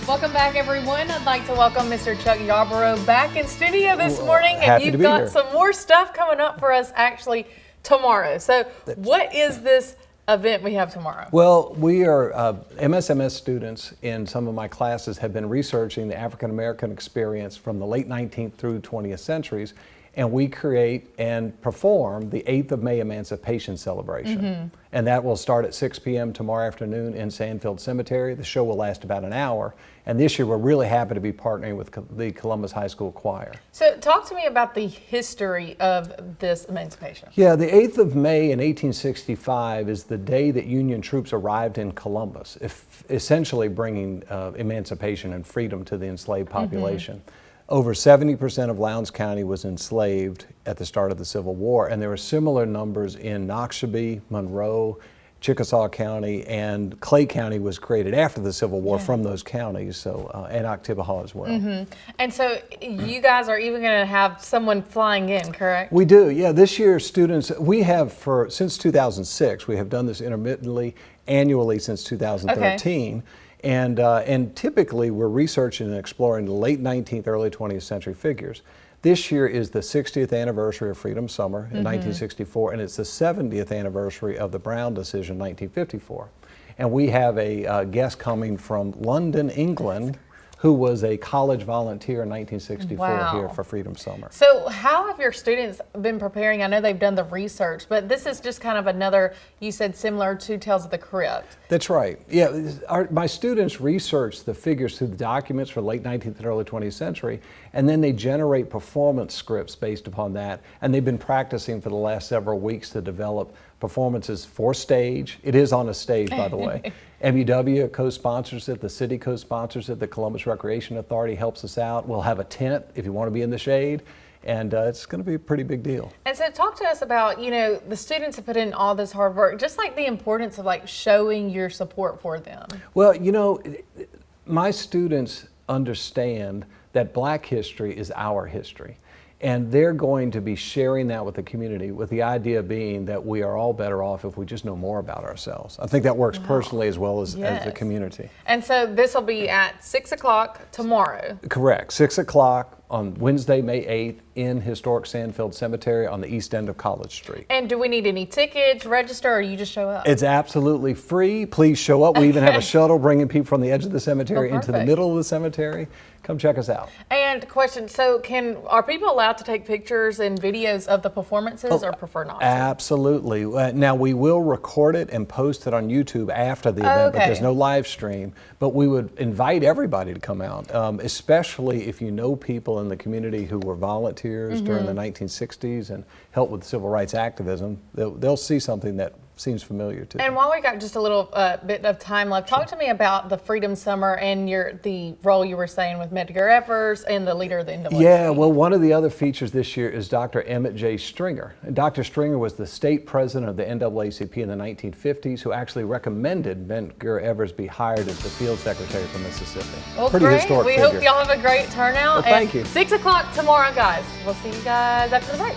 Welcome back, everyone. I'd like to welcome Mr. Chuck Yarborough back in studio this morning, and you've got some more stuff coming up for us actually tomorrow. So what is this event we have tomorrow? Well, we are MSMS students in some of my classes have been researching the African American experience from the late 19th through 20th centuries, and we create and perform the 8th of May Emancipation Celebration. And that will start at 6 p.m. tomorrow afternoon in Sandfield Cemetery. The show will last about an hour. And this year we're really happy to be partnering with the Columbus High School Choir. So talk to me about the history of this emancipation. Yeah, the 8th of May in 1865 is the day that Union troops arrived in Columbus, essentially bringing emancipation and freedom to the enslaved population. Over 70% of Lowndes County was enslaved at the start of the Civil War, and there were similar numbers in Noxubee, Monroe, Chickasaw County, and Clay County was created after the Civil War from those counties, so and Oktibbeha as well. And so you guys are even going to have someone flying in, correct? We do, yeah. This year students, we have since 2006, we have done this intermittently, annually since 2013. And typically we're researching and exploring the late 19th, early 20th century figures. This year is the 60th anniversary of Freedom Summer in 1964, and it's the 70th anniversary of the Brown decision in 1954. And we have a guest coming from London, England, who was a college volunteer in 1964 here for Freedom Summer. So how have your students been preparing? I know they've done the research, but this is just kind of another, you said similar to Tales of the Crypt. That's right. Yeah, my students research the figures through the documents for the late 19th and early 20th century, and then they generate performance scripts based upon that, and they've been practicing for the last several weeks to develop performances for stage. It is on a stage, by the way. MUW co-sponsors it, the city co-sponsors it, the Columbus Recreation Authority helps us out. We'll have a tent if you want to be in the shade, and it's going to be a pretty big deal. And so talk to us about, you know, the students have put in all this hard work, just like the importance of like showing your support for them. Well, you know, my students understand that Black history is our history. And they're going to be sharing that with the community, with the idea being that we are all better off if we just know more about ourselves. I think that works personally as well as the community. And so this will be at 6 o'clock tomorrow. Correct. 6 o'clock on Wednesday, May 8th in historic Sandfield Cemetery on the east end of College Street. And do we need any tickets, register, or you just show up? It's absolutely free. Please show up. We even have a shuttle bringing people from the edge of the cemetery into the middle of the cemetery. Come check us out. And question, so are people allowed to take pictures and videos of the performances or prefer not to? Absolutely. Now we will record it and post it on YouTube after the event, but there's no live stream. But we would invite everybody to come out, especially if you know people in the community who were volunteers during the 1960s and helped with civil rights activism. They'll see something that seems familiar to them. And while we got just a little bit of time left, talk to me about the Freedom Summer and the role you were saying with Medgar Evers and the leader of the NAACP. Yeah, well, one of the other features this year is Dr. Emmett J. Stringer. And Dr. Stringer was the state president of the NAACP in the 1950s, who actually recommended Medgar Evers be hired as the field secretary for Mississippi. Well, pretty historic figure. We hope y'all have a great turnout. Well, thank you. 6 o'clock tomorrow, guys. We'll see you guys after the break.